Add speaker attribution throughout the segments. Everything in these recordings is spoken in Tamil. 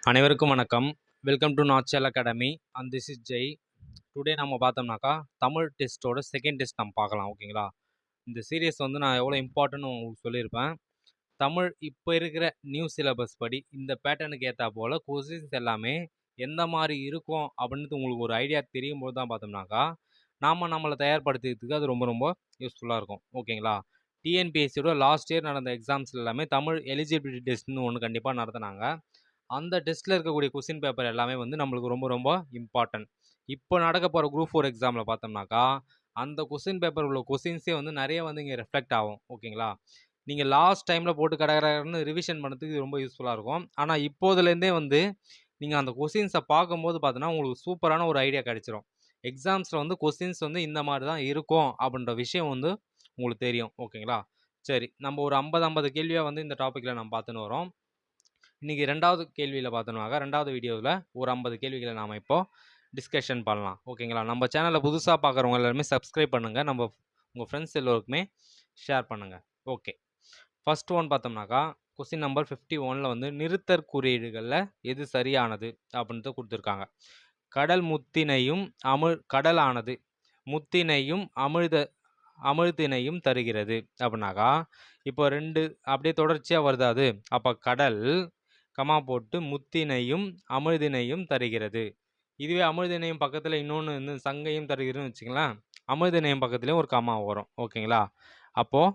Speaker 1: அனைவருக்கும் வணக்கம். Welcome to Nachal academy and this is Jai. Today நம்ம பார்த்தோம்னாக்கா தமிழ் டெஸ்ட்டோட செகண்ட் டெஸ்ட் நம்ம பார்க்கலாம். ஓகேங்களா? இந்த சீரியஸ் வந்து நான் எவ்வளோ இம்பார்ட்டன்ட்னு உங்களுக்கு சொல்லியிருப்பேன். தமிழ் இப்போ இருக்கிற நியூ சிலபஸ் படி இந்த பேட்டர்னுக்கு ஏற்றா போல் கொஸ்டின்ஸ் எல்லாமே எந்த மாதிரி இருக்கும் அப்படின்ட்டு உங்களுக்கு ஒரு ஐடியா தெரியும் போது தான் பார்த்தோம்னாக்கா நம்மளை தயார்படுத்திக்கிறதுக்கு அது ரொம்ப ரொம்ப யூஸ்ஃபுல்லாக இருக்கும். ஓகேங்களா? டிஎன்பிஎஸ்சியோட லாஸ்ட் இயர் நடந்த எக்ஸாம்ஸில் எல்லாமே தமிழ் எலிஜிபிலிட்டி டெஸ்ட்னு ஒன்று கண்டிப்பாக நடத்தினாங்க. அந்த டெஸ்ட்டில் இருக்கக்கூடிய கொஸ்டின் பேப்பர் எல்லாமே வந்து நம்மளுக்கு ரொம்ப ரொம்ப இம்பார்ட்டன்ட். இப்போ நடக்க போகிற குரூப் 4 எக்ஸாமில் பார்த்தோம்னாக்கா அந்த கொஸ்டின் பேப்பர் உள்ள கொஸ்டின்ஸே வந்து நிறைய வந்து இங்கே ரெஃப்ளெக்ட் ஆகும். ஓகேங்களா? நீங்கள் லாஸ்ட் டைமில் போட்டு கடற்கன்னு ரிவிஷன் பண்ணுறதுக்கு ரொம்ப யூஸ்ஃபுல்லாக இருக்கும். ஆனால் இப்போதுலேருந்தே வந்து நீங்கள் அந்த கொஸ்டின்ஸை பார்க்கும்போது பார்த்தீங்கன்னா உங்களுக்கு சூப்பரான ஒரு ஐடியா கிடச்சிரும். எக்ஸாம்ஸில் வந்து கொஸ்டின்ஸ் வந்து இந்த மாதிரி தான் இருக்கும் அப்படின்ற விஷயம் வந்து உங்களுக்கு தெரியும். ஓகேங்களா? சரி, நம்ம ஒரு 50 கேள்வியாக வந்து இந்த டாப்பிக்கில் நம்ம பார்த்துன்னு வரோம். இன்றைக்கி ரெண்டாவது கேள்வியில் பார்த்தோம்னாக்கா ரெண்டாவது வீடியோவில் ஒரு 50 கேள்விகளை நாம் இப்போது டிஸ்கஷன் பண்ணலாம். ஓகேங்களா? நம்ம சேனலை புதுசாக பார்க்குறவங்க எல்லாருமே சப்ஸ்கிரைப் பண்ணுங்கள். உங்கள் ஃப்ரெண்ட்ஸ் எல்லோருக்குமே ஷேர் பண்ணுங்கள். ஓகே, ஃபர்ஸ்ட் ஒன் பார்த்தோம்னாக்கா கொஸ்டின் நம்பர் 51 வந்து நிறுத்தற் குறியீடுகளில் எது சரியானது அப்படின்ட்டு கொடுத்துருக்காங்க. கடலானது முத்தினையும் அமிழ்தினையும் தருகிறது அப்படின்னாக்கா இப்போ ரெண்டு அப்படியே தொடர்ச்சியாக வருது. அது அப்போ கடல் கமா போட்டு முத்தினையும் அமிழ்தினையும் தருகிறது. இதுவே அமிழ்தினையும் பக்கத்தில் இன்னொன்று வந்து சங்கையும் தருகிறதுன்னு வச்சுங்களேன், அமிழ்தினையும் பக்கத்துலேயும் ஒரு கமா வரும். ஓகேங்களா? அப்போது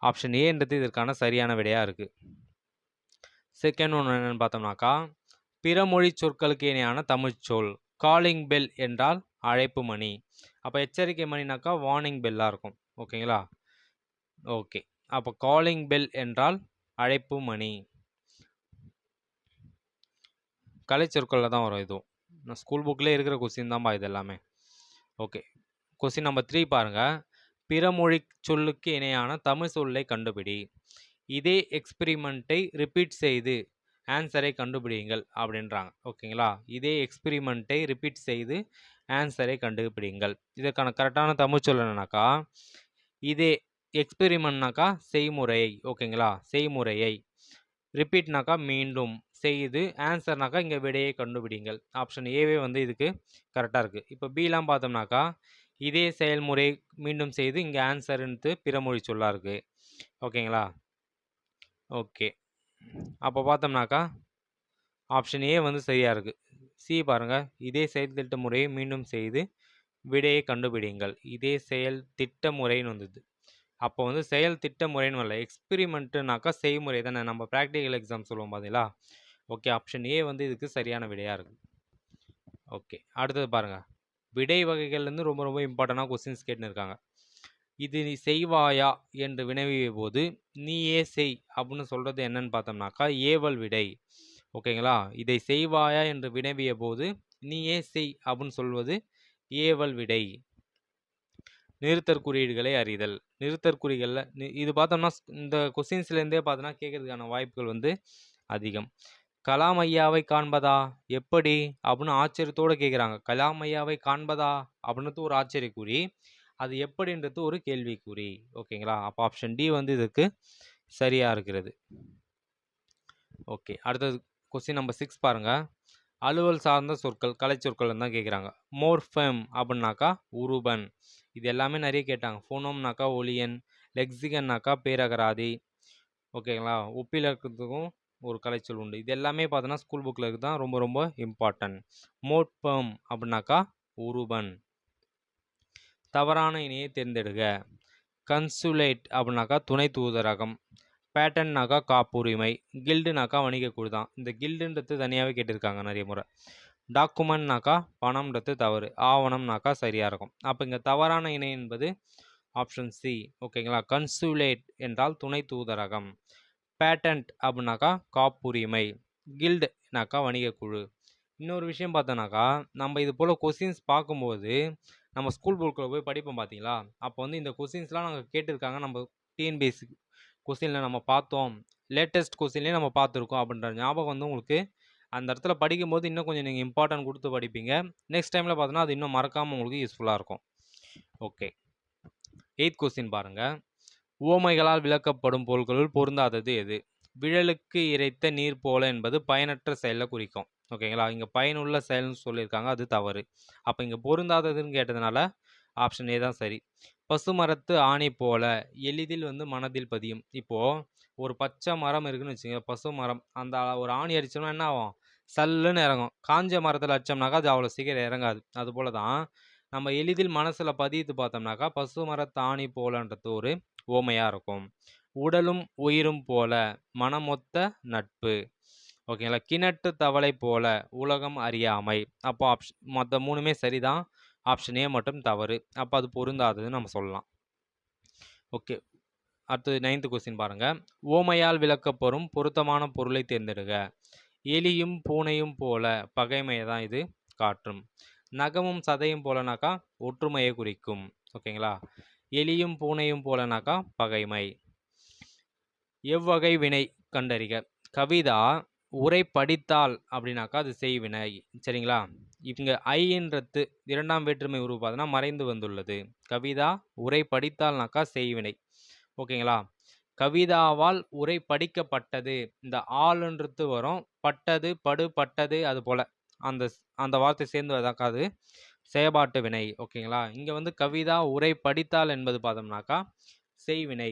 Speaker 1: ஆப்ஷன் ஏன்றது இதற்கான சரியான விடையாக இருக்குது. செகண்ட் ஒன்று என்னென்னு பார்த்தோம்னாக்கா பிறமொழி சொற்களுக்கு இணையான தமிழ்ச்சொல். காலிங் பெல் என்றால் அழைப்பு மணி. அப்போ எச்சரிக்கை மணினாக்கா வார்னிங் பெல்லாக இருக்கும். ஓகேங்களா? ஓகே, அப்போ காலிங் பெல் என்றால் அழைப்பு மணி. கலை சொற்களில் தான் வரும். இதுவும் நான் ஸ்கூல் புக்கில் இருக்கிற கொஸ்டின் தான்ப்பா இது எல்லாமே. ஓகே, கொஸ்டின் நம்பர் 3 பாருங்கள். பிறமொழி சொல்லுக்கு இணையான தமிழ் சொல்லை கண்டுபிடி. இதே எக்ஸ்பிரிமெண்ட்டை ரிப்பீட் செய்து ஆன்சரை கண்டுபிடிங்கள் அப்படின்றாங்க. ஓகேங்களா? இதே எக்ஸ்பிரிமெண்ட்டை ரிப்பீட் செய்து ஆன்சரை கண்டுபிடிங்கள். இதற்கான கரெக்டான தமிழ் சொல் என்னன்னாக்கா இதே எக்ஸ்பெரிமெண்ட்னாக்கா செய்முறை. ஓகேங்களா? செய்முறையை. ரிப்பீட்னாக்கா மீண்டும் செய்து ஆன்சர்னாக்கா இங்கே விடையை கண்டுபிடிங்கள். ஆப்ஷன் ஏவே வந்து இதுக்கு கரெக்டாக இருக்குது. இப்போ பிலாம் பார்த்தோம்னாக்கா இதே செயல்முறை மீண்டும் செய்து இங்கே ஆன்சருன்ட்டு பிறமொழி சொல்லாக இருக்குது. ஓகேங்களா? ஓகே, அப்போ பார்த்தோம்னாக்கா ஆப்ஷன் ஏ வந்து சரியாக இருக்குது. சி பாருங்கள், இதே செயல் திட்ட முறையை மீண்டும் செய்து விடையை கண்டுபிடிங்கள். இதே செயல் திட்ட முறைன்னு வந்தது. அப்போ வந்து செயல் திட்ட முறைன்னு வரல, எக்ஸ்பிரிமெண்ட்டுனாக்கா செய்முறை தானே. நம்ம ப்ராக்டிக்கல் எக்ஸாம் சொல்லுவோம் பார்த்தீங்களா? ஓகே, ஆப்ஷன் ஏ வந்து இதுக்கு சரியான விடையாக இருக்குது. ஓகே, அடுத்தது பாருங்கள். விடை வகைகள்லேருந்து ரொம்ப ரொம்ப இம்பார்ட்டண்டாக கொஸ்டின்ஸ் கேட்டுன்னு இருக்காங்க. இது நீ செய்வாயா என்று வினவிய போது நீயே செய் அப்படின்னு சொல்கிறது என்னன்னு பார்த்தோம்னாக்கா ஏவல் விடை. ஓகேங்களா? இதை செய்வாயா என்று வினவிய போது நீயே செய் அப்படின்னு சொல்வது ஏவல் விடை. நிறுத்தற் குறியீடுகளை அறிதல். நிறுத்தற் குறிகளில் இது பார்த்தோம்னா இந்த கொஸ்டின்ஸ்லேருந்தே பார்த்தோன்னா கேட்கறதுக்கான வாய்ப்புகள் வந்து அதிகம். கலாம் ஐயாவை காண்பதா எப்படி அப்படின்னு ஆச்சரியத்தோடு கேட்குறாங்க. கலாம் ஐயாவை காண்பதா அப்படின்றது ஒரு ஆச்சரியக்குறி, அது எப்படின்றது ஒரு கேள்விக்குறி. ஓகேங்களா? அப்போ ஆப்ஷன் டி வந்து இதுக்கு சரியாக இருக்கிறது. ஓகே, அடுத்தது கொஸ்டின் நம்பர் 6 பாருங்கள். அலுவல் சார்ந்த சொற்கள் கலை சொற்கள் தான் கேட்குறாங்க. மோர்ஃபெம் அப்படின்னாக்கா உருபன். இது எல்லாமே நிறைய கேட்டாங்க. ஃபோனோம்னாக்கா ஒலியன், லெக்சிகன்னாக்கா பேரகராதி. ஓகேங்களா? ஒப்பிலக்கத்துக்கும் ஒரு கலைச்சொல் உண்டு. இது எல்லாமே பார்த்தோன்னா ஸ்கூல் புக்கில் இருக்குது தான் ரொம்ப ரொம்ப இம்பார்ட்டன்ட். மோர்ஃபெம் அப்படின்னாக்கா உருபன். தவறான இணையை தேர்ந்தெடுக்க. கன்சுலேட் அப்படின்னாக்கா துணை தூதரகம். பேட்டன்னாக்கா காப்புரிமை. கில்டுனாக்கா வணிகக்குழு தான். இந்த கில்டுன்றது தனியாகவே கேட்டிருக்காங்க நிறைய முறை. டாக்குமெண்ட்னாக்கா பணம்ன்றது தவறு. ஆவணம்னாக்கா சரியாக இருக்கும். அப்போ இங்கே தவறான இணை என்பது ஆப்ஷன் சி. ஓகேங்களா? கன்சுலேட் என்றால் துணை தூதரகம். பேட்டன்ட் அப்படின்னாக்கா காப்புரிமை. கில்டுனாக்கா வணிகக்குழு. இன்னொரு விஷயம் பார்த்தோன்னாக்கா நம்ம இது போல் கொஸ்டின்ஸ் பார்க்கும்போது நம்ம ஸ்கூல் புக்கில் போய் படிப்போம் பார்த்தீங்களா? அப்போ வந்து இந்த கொஸ்டின்ஸ்லாம் நாங்கள் கேட்டிருக்காங்க. நம்ம டிஎன்பிஎஸ்சி கொஸ்டினில் நம்ம பார்த்தோம், லேட்டஸ்ட் கொஸ்டின்லேயே நம்ம பார்த்துருக்கோம் அப்படின்ற ஞாபகம் வந்து உங்களுக்கு அந்த இடத்துல படிக்கும்போது இன்னும் கொஞ்சம் நீங்கள் இம்பார்ட்டன்ட் கொடுத்து படிப்பீங்க. நெக்ஸ்ட் டைமில் பார்த்தோன்னா அது இன்னும் மறக்காமல் உங்களுக்கு யூஸ்ஃபுல்லாக இருக்கும். ஓகே, 8th கொஸ்டின் பாருங்கள். உவமைகளால் விளக்கப்படும் பொருட்களுள் பொருந்தாதது எது? விழலுக்கு இறைத்த நீர் போல என்பது பயனற்ற செயலை குறிக்கும். ஓகேங்களா, இங்கே பயனுள்ள செயல்னு சொல்லியிருக்காங்க, அது தவறு. அப்போ இங்கே பொருந்தாததுன்னு கேட்டதுனால ஆப்ஷன் ஏ தான் சரி. பசுமரத்து ஆணி போல எளிதில் மனதில் பதியும். இப்போது ஒரு பச்சை மரம் இருக்குன்னு வச்சுங்க, பசு மரம், அந்த ஒரு ஆணி அடிச்சோம்னா என்ன ஆகும்? சல்லுன்னு இறங்கும். காஞ்ச மரத்தில் அடிச்சோம்னாக்கா அது அவ்வளோ சீக்கிரம் இறங்காது. அது போல தான் நம்ம எளிதில் மனசில் பதித்து பார்த்தோம்னாக்கா பசு மரத்து ஆணி போலன்றது ஒரு ஓமையாக இருக்கும். உடலும் உயிரும் போல மனமொத்த நட்பு. ஓகேங்களா, கிணற்று தவளை போல உலகம் அறியாமை. அப்போ ஆப்ஷன் மற்ற மூணுமே சரிதான், ஆப்ஷன் ஏ மட்டும் தவறு. அப்போ அது பொருந்தாததுன்னு நம்ம சொல்லலாம். ஓகே, அடுத்தது 9th கொஸ்டின் பாருங்க. ஓமையால் விளக்கப்பெறும் பொருத்தமான பொருளை தேர்ந்தெடுக. எலியும் பூனையும் போல பகைமையை தான் இது காட்டும். நகமும் சதையும் போலனாக்கா ஒற்றுமையை குறிக்கும். ஓகேங்களா, எலியும் பூனையும் போலனாக்கா பகைமை. எவ்வகை வினை கண்டறிக. கவிதா உரை படித்தால் அப்படின்னாக்கா அது செய்வினை. சரிங்களா, இங்கே ஐன்றது இரண்டாம் வேற்றுமை உருவு பார்த்தோன்னா மறைந்து வந்துள்ளது. கவிதா உரை படித்தால்னாக்கா செய்வினை. ஓகேங்களா, கவிதாவால் உரை படிக்கப்பட்டது, இந்த ஆளுன்றது வரும், பட்டது படு பட்டது, அது போல் அந்த அந்த வார்த்தை சேர்ந்து வதாக்கா அது செயற்பாட்டு வினை. ஓகேங்களா, இங்கே கவிதா உரை படித்தால் என்பது பார்த்தோம்னாக்கா செய்வினை.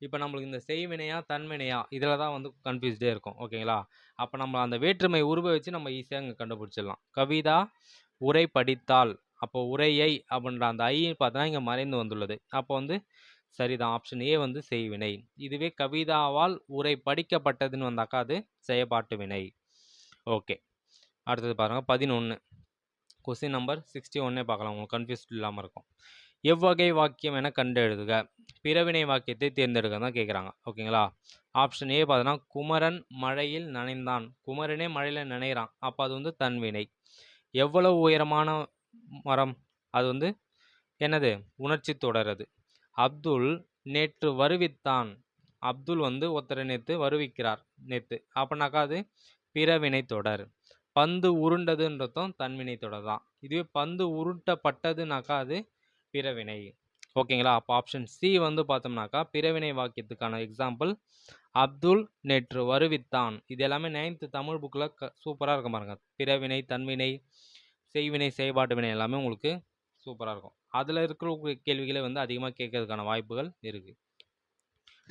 Speaker 1: இப்போ நம்மளுக்கு இந்த செய்வினையா தன்வினையா இதில் தான் கன்ஃபியூஸ்டே இருக்கும். ஓகேங்களா, அப்போ நம்ம அந்த வேற்றுமை உருவை வச்சு நம்ம ஈஸியாக இங்கே கண்டுபிடிச்சிடலாம். கவிதா உரை படித்தால், அப்போ உரையை அப்படின்ற அந்த ஐ பார்த்தோன்னா இங்கே மறைந்து வந்துள்ளது. அப்போ சரிதான், ஆப்ஷன் ஏ செய்வினை. இதுவே கவிதாவால் உரை படிக்கப்பட்டதுன்னு வந்தாக்கா அது செயற்பாட்டு வினை. ஓகே, அடுத்தது பாருங்கள் 11. கொஸ்டின் நம்பர் 61 பார்க்கலாம், உங்களுக்கு கன்ஃபியூஸ்ட் இல்லாமல் இருக்கும். எவ்வகை வாக்கியம் என கண்டெழுதுக. பிறவினை வாக்கியத்தை தேர்ந்தெடுக்க தான் கேட்குறாங்க. ஓகேங்களா, ஆப்ஷன் ஏ பார்த்தோன்னா குமரன் மழையில் நனைந்தான். குமரனே மழையில் நினைறான், அப்போ அது தன்வினை. எவ்வளவு உயரமான மரம், அது என்னது, உணர்ச்சி தொடரது. அப்துல் நேற்று வருவித்தான். அப்துல் ஒருத்தரை நேற்று வருவிக்கிறார் நேற்று, அப்படின்னாக்கா அது பிறவினை தொடர். பந்து உருண்டதுன்றதும் தன்வினை தொடர் தான். இதுவே பந்து உருட்டப்பட்டதுனாக்கா அது பிறவினை. ஓகேங்களா, அப்போ ஆப்ஷன் சி பார்த்தோம்னாக்கா பிறவினை வாக்கியத்துக்கான எக்ஸாம்பிள் அப்துல் நேற்று வருவித்தான். இது எல்லாமே 9th தமிழ் புக்கில் சூப்பராக இருக்கும் பாருங்க. பிறவினை, தன்வினை, செய்வினை, செயற்பாட்டு வினை எல்லாமே உங்களுக்கு சூப்பராக இருக்கும். அதில் இருக்கிற கேள்விகளை அதிகமாக கேட்கறதுக்கான வாய்ப்புகள் இருக்குது.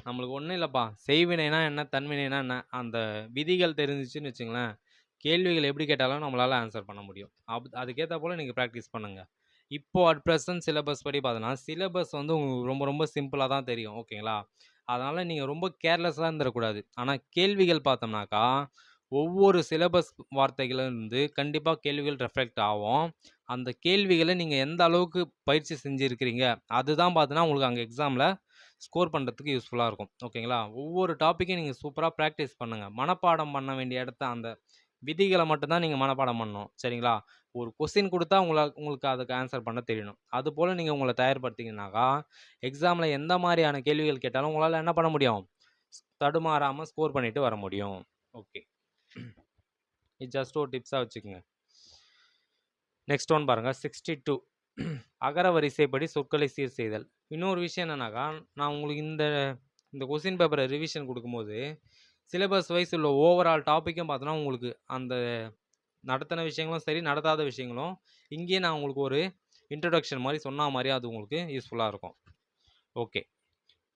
Speaker 1: நம்மளுக்கு ஒன்றும் இல்லைப்பா, செய்வினைனா என்ன, தன்வினைனா என்ன, அந்த விதிகள் தெரிஞ்சிச்சுன்னு வச்சுங்களேன், கேள்விகள் எப்படி கேட்டாலும் நம்மளால் ஆன்சர் பண்ண முடியும். அதுக்கேற்ற போல் நீங்கள் ப்ராக்டிஸ் பண்ணுங்கள். இப்போது அட் ப்ரெசன்ட் சிலபஸ் படி பார்த்தோன்னா சிலபஸ் உங்களுக்கு ரொம்ப ரொம்ப சிம்பிளாக தான் தெரியும். ஓகேங்களா, அதனால் நீங்கள் ரொம்ப கேர்லெஸ்ஸாக இருந்துடக்கூடாது. ஆனால் கேள்விகள் பார்த்தோம்னாக்கா ஒவ்வொரு சிலபஸ் வார்த்தைகளிலிருந்து கண்டிப்பாக கேள்விகள் ரெஃப்ளெக்ட் ஆகும். அந்த கேள்விகளை நீங்கள் எந்த அளவுக்கு பயிற்சி செஞ்சுருக்கிறீங்க அதுதான் பார்த்தோன்னா உங்களுக்கு அங்கே எக்ஸாமில் ஸ்கோர் பண்ணுறதுக்கு யூஸ்ஃபுல்லாக இருக்கும். ஓகேங்களா, ஒவ்வொரு டாப்பிக்கையும் நீங்கள் சூப்பராக ப்ராக்டிஸ் பண்ணுங்கள். மனப்பாடம் பண்ண வேண்டிய இடத்த அந்த விதிகளை மட்டும்தான் நீங்கள் மனப்பாடம் பண்ணணும். சரிங்களா, ஒரு கொஸ்டின் கொடுத்தா உங்களுக்கு அதுக்கு ஆன்சர் பண்ண தெரியணும். அதுபோல் நீங்கள் உங்களை தயார்படுத்திங்கனாக்கா எக்ஸாமில் எந்த மாதிரியான கேள்விகள் கேட்டாலும் உங்களால் என்ன பண்ண முடியும், தடுமாறாமல் ஸ்கோர் பண்ணிட்டு வர முடியும். ஓகே, இது ஜஸ்ட் ஒரு டிப்ஸாக வச்சுக்கோங்க. நெக்ஸ்ட் ஒன் பாருங்கள் 62. அகர வரிசைப்படி சொற்களை சீர் செய்தல். இன்னொரு விஷயம் என்னன்னாக்கா, நான் உங்களுக்கு இந்த கொஸ்டின் பேப்பரை ரிவிஷன் கொடுக்கும்போது சிலபஸ் வைஸ் உள்ள ஓவரால் டாப்பிக்கும் பார்த்தோன்னா உங்களுக்கு அந்த நடத்தின விஷயங்களும் சரி, நடத்தாத விஷயங்களும் இங்கேயே நான் உங்களுக்கு ஒரு இன்ட்ரடக்ஷன் மாதிரி சொன்ன மாதிரி அது உங்களுக்கு யூஸ்ஃபுல்லாக இருக்கும். ஓகே,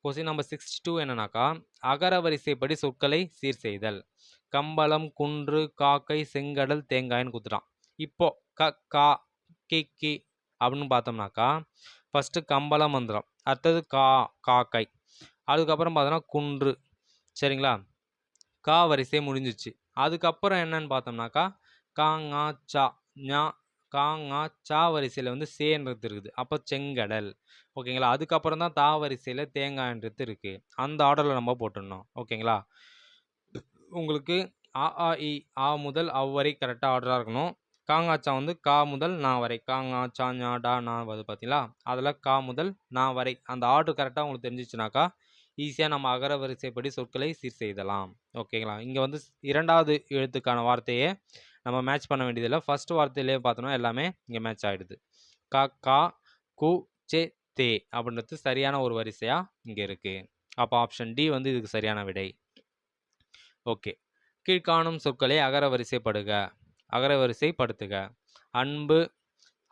Speaker 1: கொஸ்டின் நம்பர் 62 என்னன்னாக்கா, அகர வரிசைப்படி சொற்களை சீர் செய்தல். கம்பளம், குன்று, காக்கை, செங்கடல், தேங்காய்னு கொடுத்துட்டான். இப்போ கா கி அப்படின்னு பார்த்தோம்னாக்கா ஃபஸ்ட்டு கம்பளம் வந்துடும், அடுத்தது காக்கை, அதுக்கப்புறம் பார்த்தோன்னா குன்று. சரிங்களா, கா வரிசை முடிஞ்சிச்சு. அதுக்கப்புறம் என்னன்னு பார்த்தோம்னாக்கா காங்கா சா ஞா காங்கா சா வரிசையில் சேன்றது இருக்குது, அப்போ செங்கடல். ஓகேங்களா, அதுக்கப்புறம் தான் தா வரிசையில் தேங்காய்ன்றது இருக்குது. அந்த ஆர்டரில் நம்ம போட்டுடணும். ஓகேங்களா, உங்களுக்கு ஆ இ ஆ முதல் அவ்வரை கரெக்டாக ஆர்டராக இருக்கணும். காங்காச்சா கா முதல் நா வரை, காங்கா சா ஞா டா நா வருது பார்த்தீங்களா, அதில் கா முதல் நா வரை அந்த ஆர்டர் கரெக்டாக உங்களுக்கு தெரிஞ்சிச்சுனாக்கா ஈஸியாக நம்ம அகர வரிசைப்படி சொற்களை சீர் செய்தலாம். ஓகேங்களா, இங்கே இரண்டாவது எழுத்துக்கான வார்த்தையை நம்ம மேட்ச் பண்ண வேண்டியதில்லை. ஃபஸ்ட்டு வார்த்தையிலே பார்த்தோன்னா எல்லாமே இங்கே மேட்ச் ஆகிடுது. கா கு சே தே அப்படின்றது சரியான ஒரு வரிசையாக இங்கே இருக்குது. அப்போ ஆப்ஷன் டி இதுக்கு சரியான விடை. ஓகே. கீழ்காணும் சொற்களை அகரவரிசைப்படுத்துக. அன்பு,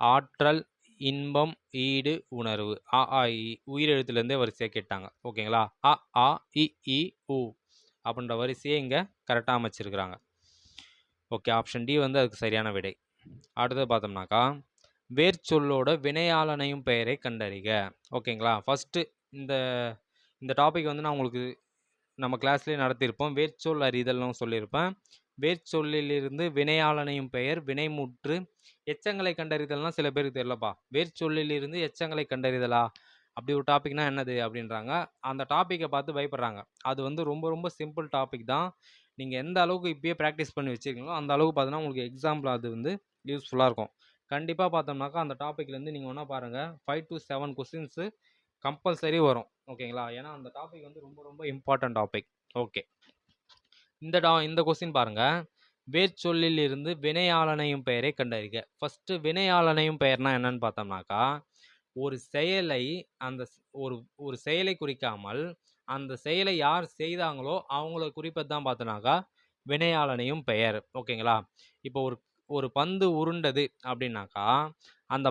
Speaker 1: ஆற்றல், இன்பம், ஈடு, உணர்வு. அ, ஆ, இ உயிரெழுத்துலேருந்தே வரிசையாக கேட்டாங்க. ஓகேங்களா? அ, ஆ, இ, ஈ, உ அப்படின்ற வரிசையை இங்கே கரெக்டாக அமைச்சிருக்கிறாங்க. ஓகே, ஆப்ஷன் டி வந்து அதுக்கு சரியான விடை. அடுத்தது பார்த்தோம்னாக்கா, வேர்ச்சொல்லோட வினையாளனையும் பெயரை கண்டறிக. ஓகேங்களா? ஃபஸ்ட்டு இந்த இந்த டாபிக் வந்து நான் உங்களுக்கு நம்ம கிளாஸ்லேயே நடத்தியிருப்போம். வேர்ச்சொல் அறிதல்னு சொல்லியிருப்பேன். வேர்ச்சொல்லிலிருந்து வினையாளனையும் பெயர், வினைமுற்று, எச்சங்களை கண்டறிதல்னா சில பேருக்கு தெரியலப்பா. வேர்ச்சொல்லிலிருந்து எச்சங்களை கண்டறிதலா, அப்படி ஒரு டாபிக்னா என்னது அப்படின்றாங்க. அந்த டாப்பிக்கை பார்த்து பயப்படுறாங்க. அது வந்து ரொம்ப ரொம்ப சிம்பிள் டாபிக் தான். நீங்கள் எந்த அளவுக்கு இப்பயே ப்ராக்டிஸ் பண்ணி வச்சுருக்கீங்களோ அந்த அளவுக்கு பார்த்தீங்கன்னா உங்களுக்கு எக்ஸாம்பிள் அது வந்து யூஸ்ஃபுல்லாக இருக்கும். கண்டிப்பாக பார்த்தோம்னாக்கா அந்த டாப்பிக்லேருந்து நீங்கள் ஒன்றா பாருங்கள், 5 to 7 கொஸ்டின்ஸு கம்பல்சரி வரும். ஓகேங்களா? ஏன்னா அந்த டாபிக் வந்து ரொம்ப ரொம்ப இம்பார்ட்டன்ட் டாபிக். ஓகே, இந்த கொஸ்டின் பாருங்க. வேர்ச்சொல்லில் இருந்து வினையாளனையும் பெயரை கண்டறிக. ஃபர்ஸ்ட் வினையாளனையும் பெயர்னா என்னன்னு பார்த்தோம்னாக்கா, ஒரு செயலை அந்த ஒரு ஒரு செயலை குறிக்காமல் அந்த செயலை யார் செய்தாங்களோ அவங்கள குறிப்பது தான் பார்த்தோம்னாக்கா வினையாளனையும் பெயர். ஓகேங்களா? இப்போ ஒரு ஒரு பந்து உருண்டது அப்படின்னாக்கா அந்த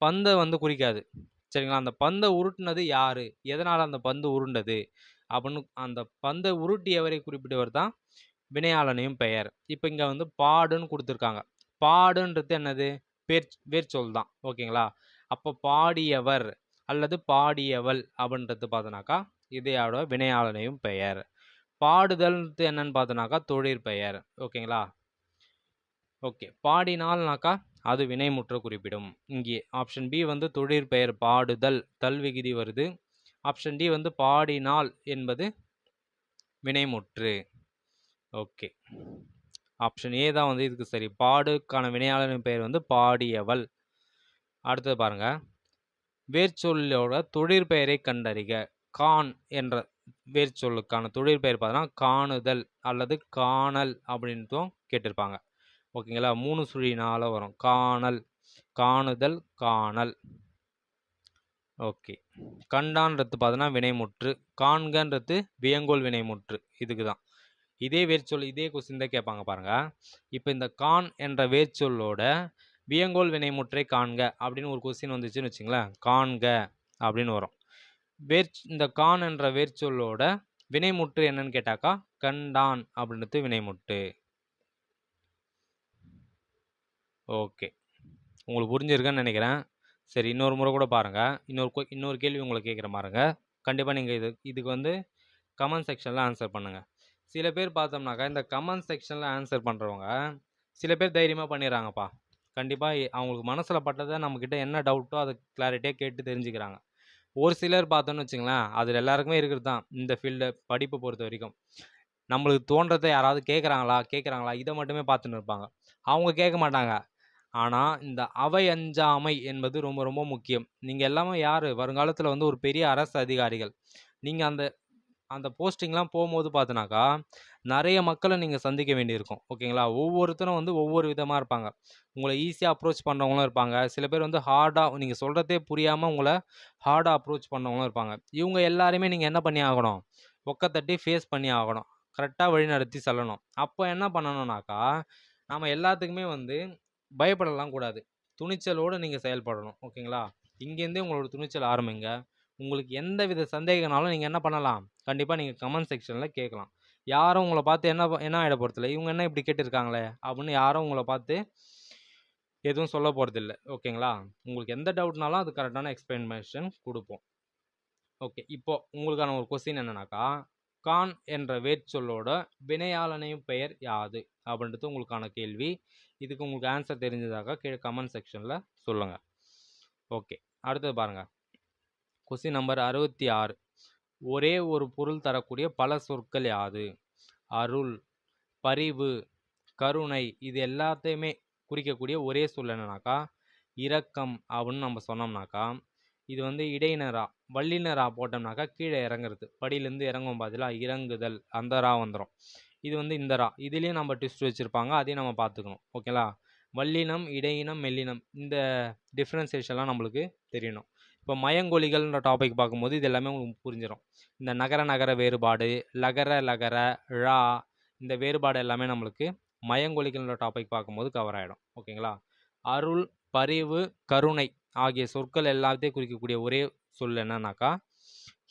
Speaker 1: பந்தை வந்து குறிக்காது. சரிங்களா? அந்த பந்தை உருட்டுனது யாரு, எதனால் அந்த பந்து உருண்டது அப்படின்னு அந்த பந்தை உருட்டியவரை குறிப்பிட்டவர் தான் வினையாளனையும் பெயர். இப்போ இங்கே வந்து பாடுன்னு கொடுத்துருக்காங்க. பாடுன்றது என்னது? வேர்ச்சொல் தான். ஓகேங்களா? அப்போ பாடியவர் அல்லது பாடியவள் அப்படின்றது பார்த்தோன்னாக்கா இதையோட வினையாளனையும் பெயர். பாடுதல் என்னன்னு பார்த்தோன்னாக்கா தொழிற்பெயர். ஓகேங்களா? ஓகே, பாடினால்னாக்கா அது வினைமுற்ற குறிப்பிடும். இங்கே ஆப்ஷன் பி வந்து தொழிற்பெயர் பாடுதல், தல் விகுதி வருது. ஆப்ஷன் டி வந்து பாடினால் என்பது வினைமுற்று. ஓகே, ஆப்ஷன் ஏ தான் வந்து இதுக்கு சரி. பாடுக்கான வினையாளரின் பெயர் வந்து பாடியவள். அடுத்தது பாருங்க, வேர்ச்சொல்லோட தொழிற்பெயரை கண்டறிக. கான் என்ற வேர்ச்சொல்லுக்கான தொழிற்பெயர் பார்த்தோன்னா காணுதல் அல்லது காணல் அப்படின்ட்டும் கேட்டிருப்பாங்க. ஓகேங்களா? 3 சுழினால வரும். காணல், காணுதல், காணல். ஓகே, கண்டான்றது பார்த்தோன்னா வினைமுற்று, காண்கன்றது வியங்கோல் வினைமுற்று. இதுக்கு தான் இதே வேர்ச்சொல் இதே கொஸ்டின் தான் கேட்பாங்க பாருங்க. இப்போ இந்த கான் என்ற வேர்ச்சொல்லோட வியங்கோல் வினைமுற்றை காண்க அப்படின்னு ஒரு கொஸ்டின் வந்துச்சுன்னு வச்சுங்களேன், காண்க அப்படின்னு வரும். இந்த கான் என்ற வேர்ச்சொல்லோட வினைமுற்று என்னன்னு கேட்டாக்கா கண்டான் அப்படின்றது வினைமுற்று. ஓகே, உங்களுக்கு புரிஞ்சிருக்குன்னு நினைக்கிறேன். சரி, இன்னொரு முறை கூட பாருங்கள். இன்னொரு கேள்வி உங்களை கேட்குற பாருங்க. கண்டிப்பாக நீங்கள் இதுக்கு வந்து கமெண்ட் செக்ஷனில் ஆன்சர் பண்ணுங்கள். சில பேர் பார்த்தோம்னாக்கா இந்த கமெண்ட் செக்ஷனில் ஆன்சர் பண்ணுறவங்க சில பேர் தைரியமாக பண்ணிடுறாங்கப்பா. கண்டிப்பாக அவங்களுக்கு மனசில் பட்டதை நம்மக்கிட்ட என்ன டவுட்டோ அதை கிளாரிட்டியாக கேட்டு தெரிஞ்சுக்கிறாங்க. ஒரு சிலர் பார்த்தோன்னு வச்சுங்களேன், அதில் எல்லாருக்குமே இருக்கிறது தான் இந்த ஃபீல்டு படிப்பை பொறுத்த வரைக்கும். நம்மளுக்கு தோன்றதை யாராவது கேட்குறாங்களா இதை மட்டுமே பார்த்துன்னு இருப்பாங்க. அவங்க கேட்க மாட்டாங்க. ஆனால் இந்த அவை அஞ்சாமை என்பது ரொம்ப ரொம்ப முக்கியம். நீங்கள் எல்லாமே யார் வருங்காலத்தில் வந்து ஒரு பெரிய அரசு அதிகாரிகள். நீங்கள் அந்த அந்த போஸ்டிங்லாம் போகும்போது பார்த்தோன்னாக்கா நிறைய மக்களை நீங்கள் சந்திக்க வேண்டியிருக்கும். ஓகேங்களா? ஒவ்வொருத்தரும் வந்து ஒவ்வொரு விதமாக இருப்பாங்க. உங்களை ஈஸியாக அப்ரோச் பண்ணுறவங்களும் இருப்பாங்க. சில பேர் வந்து ஹார்டாக நீங்கள் சொல்கிறதே புரியாமல் உங்களை ஹார்டாக அப்ரோச் பண்ணவங்களும் இருப்பாங்க. இவங்க எல்லாருமே நீங்கள் என்ன பண்ணி ஆகணும்? ஒக்கத்தட்டி ஃபேஸ் பண்ணி ஆகணும். கரெக்டாக வழிநடத்தி செல்லணும். அப்போ என்ன பண்ணணும்னாக்கா நம்ம எல்லாத்துக்குமே வந்து பயப்படலாம் கூடாது. துணிச்சலோடு நீங்கள் செயல்படணும். ஓகேங்களா? இங்கேருந்தே உங்களோட துணிச்சல் ஆரம்பிங்க. உங்களுக்கு எந்த வித சந்தேகனாலும் நீங்கள் என்ன பண்ணலாம்? கண்டிப்பாக நீங்கள் கமெண்ட் செக்ஷனில் கேட்கலாம். யாரும் உங்களை பார்த்து என்ன ஆகிட போகிறதில்ல, இவங்க என்ன இப்படி கேட்டிருக்காங்களே அப்படின்னு யாரும் உங்களை பார்த்து எதுவும் சொல்ல போகிறதில்ல. ஓகேங்களா? உங்களுக்கு எந்த டவுட்னாலும் அது கரெக்டான எக்ஸ்பிளனேஷன் கொடுப்போம். ஓகே, இப்போ உங்களுக்கான ஒரு கொஸ்டின் என்னன்னாக்கா, கான் என்ற வேர்ச்சொல்லோட வினையாளனையும் பெயர் யாது அப்படின்றது உங்களுக்கான கேள்வி. இதுக்கு உங்களுக்கு ஆன்சர் தெரிஞ்சதாக கீழே கமெண்ட் செக்ஷனில் சொல்லுங்கள். ஓகே, அடுத்தது பாருங்கள். Question number 66. ஒரே ஒரு பொருள் தரக்கூடிய பல சொற்கள் யாது? அருள், பரிவு, கருணை இது எல்லாத்தையுமே குறிக்கக்கூடிய ஒரே சொல் என்னன்னாக்கா இரக்கம் அப்படின்னு நம்ம சொன்னோம்னாக்கா இது வந்து இடையினரா வல்லினரா போட்டோம்னாக்கா கீழே இறங்குறது, படியிலேருந்து இறங்கும் பதிலாக இறங்குதல், அந்த ரா வந்துடும். இது வந்து இந்த ரா, இதுலேயும் நம்ம ட்விஸ்ட் வச்சுருப்பாங்க, அதையும் நம்ம பார்த்துக்கணும். ஓகேங்களா? வல்லினம், இடையினம், மெல்லினம் இந்த டிஃப்ரென்சியேஷன்லாம் நம்மளுக்கு தெரியணும். இப்போ மயங்கொலிகள்ன்ற டாபிக் பார்க்கும்போது இது எல்லாமே உங்களுக்கு புரிஞ்சிடும். இந்த நகர நகர வேறுபாடு, லகர லகர ழா, இந்த வேறுபாடு எல்லாமே நம்மளுக்கு மயங்கொலிகள்ன்ற டாபிக் பார்க்கும்போது கவர் ஆகிடும். ஓகேங்களா? அருள், பரிவு, கருணை ஆகிய சொற்கள் எல்லாத்தையும் குறிக்கக்கூடிய ஒரே சொல் என்னன்னாக்கா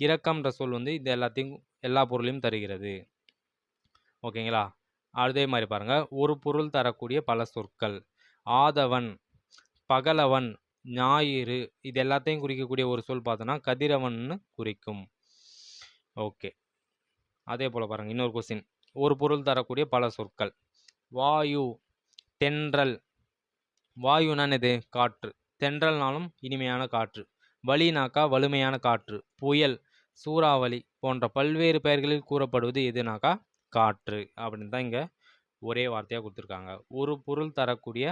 Speaker 1: இரக்கம்ன்ற சொல் வந்து இது எல்லாத்தையும் எல்லா பொருளையும் தருகிறது. ஓகேங்களா? அதே மாதிரி பாருங்க, ஒரு பொருள் தரக்கூடிய பல சொற்கள். ஆதவன், பகலவன், ஞாயிறு இது எல்லாத்தையும் குறிக்கக்கூடிய ஒரு சொல் பார்த்தோன்னா கதிரவன்னு குறிக்கும். ஓகே, அதே போல் பாருங்கள் இன்னொரு கொஸ்டின். ஒரு பொருள் தரக்கூடிய பல சொற்கள். வாயு, தென்றல். வாயுனா இது காற்று, தென்றல்னாலும் இனிமையான காற்று. வலினாக்கா வலிமையான காற்று. புயல், சூறாவளி போன்ற பல்வேறு பெயர்களில் கூறப்படுவது எதுனாக்கா காற்று அப்படின்னு தான் இங்கே ஒரே வார்த்தையாக கொடுத்துருக்காங்க. ஒரு பொருள் தரக்கூடிய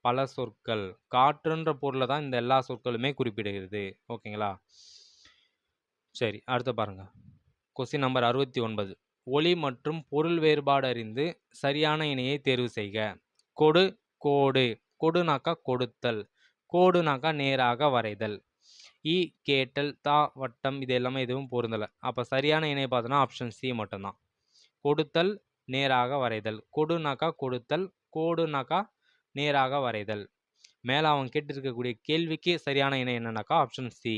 Speaker 1: பல சொற்கள். காற்றுன்ற பொருளை தான் இந்த எல்லா சொற்களுமே குறிப்பிடுகிறது. ஓகேங்களா? சரி, அடுத்து பாருங்க. Question number 69. ஒலி மற்றும் பொருள் வேறுபாடு அறிந்து சரியான இணையை தேர்வு செய்க. கொடு, கோடு. கொடுனாக்கா கொடுத்தல், கோடுனாக்கா நேராக வரைதல். இ, கேட்டல், தா, வட்டம் இது எல்லாமே எதுவும் பொருந்தலை. அப்போ சரியான இணையை பார்த்தோன்னா ஆப்ஷன் சி மட்டும்தான். கொடுத்தல், நேராக வரைதல். கொடுனாக்கா கொடுத்தல், கோடுனாக்கா நேராக வரைதல். மேலே அவன் கேட்டிருக்கக்கூடிய கேள்விக்கு சரியான இணை என்னன்னாக்கா ஆப்ஷன் சி.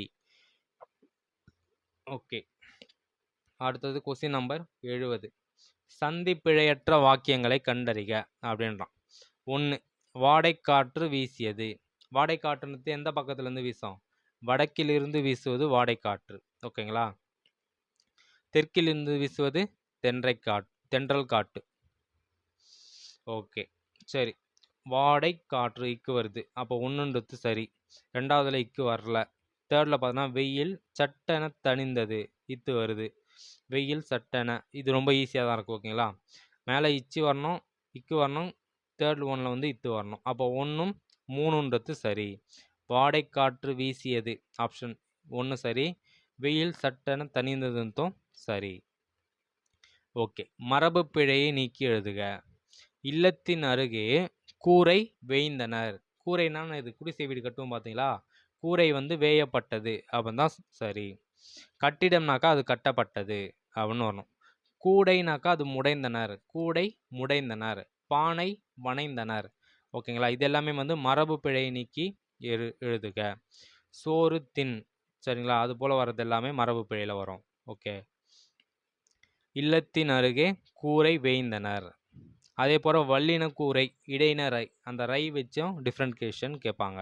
Speaker 1: ஓகே, அடுத்தது கொஸ்டின் நம்பர் 70. சந்திப்பிழையற்ற வாக்கியங்களை கண்டறிக அப்படின்றான். 1. வாடைக்காற்று வீசியது. வாடைக்காற்றுன்றது எந்த பக்கத்துலேருந்து வீசும்? வடக்கிலிருந்து வீசுவது வாடைக்காற்று. ஓகேங்களா? தெற்கிலிருந்து வீசுவது தென்றல் காற்று. ஓகே, சரி. வாடைக்காற்று இக்கு வருது, அப்போ ஒன்றுன்றது சரி. ரெண்டாவதுல இக்கு வரல. தேர்டில் பார்த்தோன்னா வெயில் சட்டென தணிந்தது, இத்து வருது. வெயில் சட்டென இது ரொம்ப ஈஸியாக தான் இருக்கும். ஓகேங்களா? மேலே இச்சு வரணும், இக்கு வரணும், தேர்ட் ஒன்னில் வந்து இத்து வரணும். அப்போ 1 3ன்றது சரி. வாடைக்காற்று வீசியது ஆப்ஷன் 1 சரி. வெயில் சட்டென தணிந்ததுன்னும் சரி. ஓகே, மரபு பிழையை நீக்கி எழுதுக. இல்லத்தின் அருகே கூரை வேய்ந்தனர். கூரைனா இது குடிசை வீடு கட்டுவோம் பார்த்தீங்களா? கூரை வந்து வேயப்பட்டது அப்படின்னு தான் சரி. கட்டிடம்னாக்கா அது கட்டப்பட்டது அப்படின்னு வரணும். கூடைனாக்கா அது முடைந்தனர், கூடை முடைந்தனர். பானை வனைந்தனர். ஓகேங்களா? இது எல்லாமே வந்து மரபு பிழையை நீக்கி எழுதுக. சோறு தின். சரிங்களா? அது போல் வர்றது எல்லாமே மரபு பிழையில் வரும். ஓகே, இல்லத்தின் அருகே கூரை வேய்ந்தனர். அதே போல் வல்லின கூரை, இடையின ரை, அந்த ரை வச்சும் டிஃப்ரெண்ட்கேஷன் கேட்பாங்க.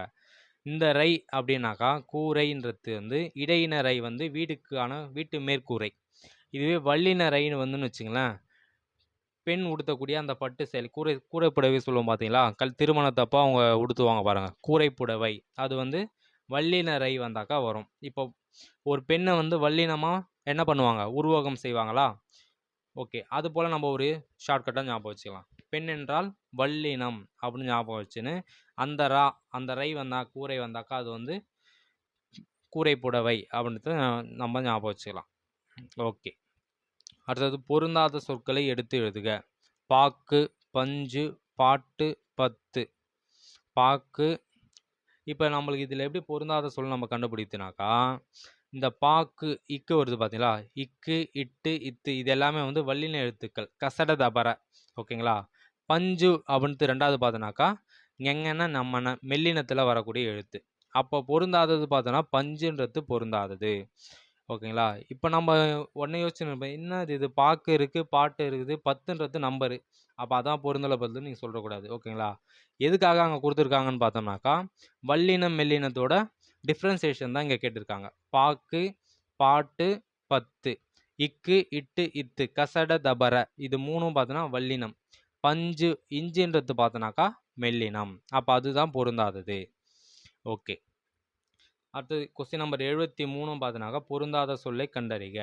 Speaker 1: இந்த ரை அப்படின்னாக்கா கூரைன்றது வந்து இடையின ரை வந்து வீட்டு மேற்கூரை. இதுவே வல்லின ரைன்னு வந்துன்னு வச்சுங்களேன், பெண் உடுத்தக்கூடிய அந்த பட்டு செயல் கூரைப்புடவை சொல்லுவோம் பார்த்தீங்களா? திருமணத்தப்போ அவங்க உடுத்துவாங்க பாருங்கள், கூரைப்புடவை. அது வந்து வல்லின ரை வந்தாக்கா வரும். இப்போ ஒரு பெண்ணை வந்து வல்லினமாக என்ன பண்ணுவாங்க? உருவகம் செய்வாங்களா? ஓகே, அது போல் நம்ம ஒரு ஷார்ட்கட்டாக ஞாபகம் வச்சுக்கலாம். பெண் என்றால் வல்லினம் அப்படின்னு ஞாபகம் வச்சுன்னு அந்த ரை கூரை வந்தாக்கா அது வந்து கூரை புடவை அப்படின்ட்டு நம்ம ஞாபகம் வச்சுக்கலாம். ஓகே, அடுத்தது பொருந்தாத சொற்களை எடுத்து எழுதுக. பாக்கு, பஞ்சு, பாட்டு, பத்து. பாக்கு, இப்போ நம்மளுக்கு இதில் எப்படி பொருந்தாத சொல் நம்ம கண்டுபிடித்துனாக்கா, இந்த பாக்கு இக்கு வருது பார்த்தீங்களா? இக்கு, இட்டு, இத்து இது எல்லாமே வந்து வல்லின எழுத்துக்கள், கசட தபர. ஓகேங்களா? பஞ்சு அப்படின்ட்டு ரெண்டாவது பார்த்தோன்னாக்கா எங்கன்னா நம்மன மெல்லினத்தில் வரக்கூடிய எழுத்து. அப்போ பொருந்தாதது பார்த்தோன்னா பஞ்சுன்றது பொருந்தாதது. ஓகேங்களா? இப்போ நம்ம உடனே யோசிச்சுருப்போம், என்னது இது பாக்கு இருக்குது, பாட்டு இருக்குது, பத்துன்றது நம்பரு, அப்போ அதான் பொருந்தலை பதில் நீங்கள் சொல்லக்கூடாது. ஓகேங்களா? எதுக்காக அங்கே கொடுத்துருக்காங்கன்னு பார்த்தோம்னாக்கா வல்லினம் மெல்லினத்தோட டிஃப்ரென்சியேஷன் தான் இங்கே கேட்டிருக்காங்க. பாக்கு, பாட்டு, பத்து. இக்கு, இட்டு, இத்து, கசட தபர இது மூணும் பார்த்தோன்னா வல்லினம். பஞ்சு, இஞ்சின்றது பார்த்தோன்னாக்கா மெல்லினம். அப்போ அதுதான் பொருந்தாதது. ஓகே, அடுத்தது கொஸ்டின் நம்பர் 73 பார்த்தோன்னாக்கா பொருந்தாத சொல்லை கண்டறிக.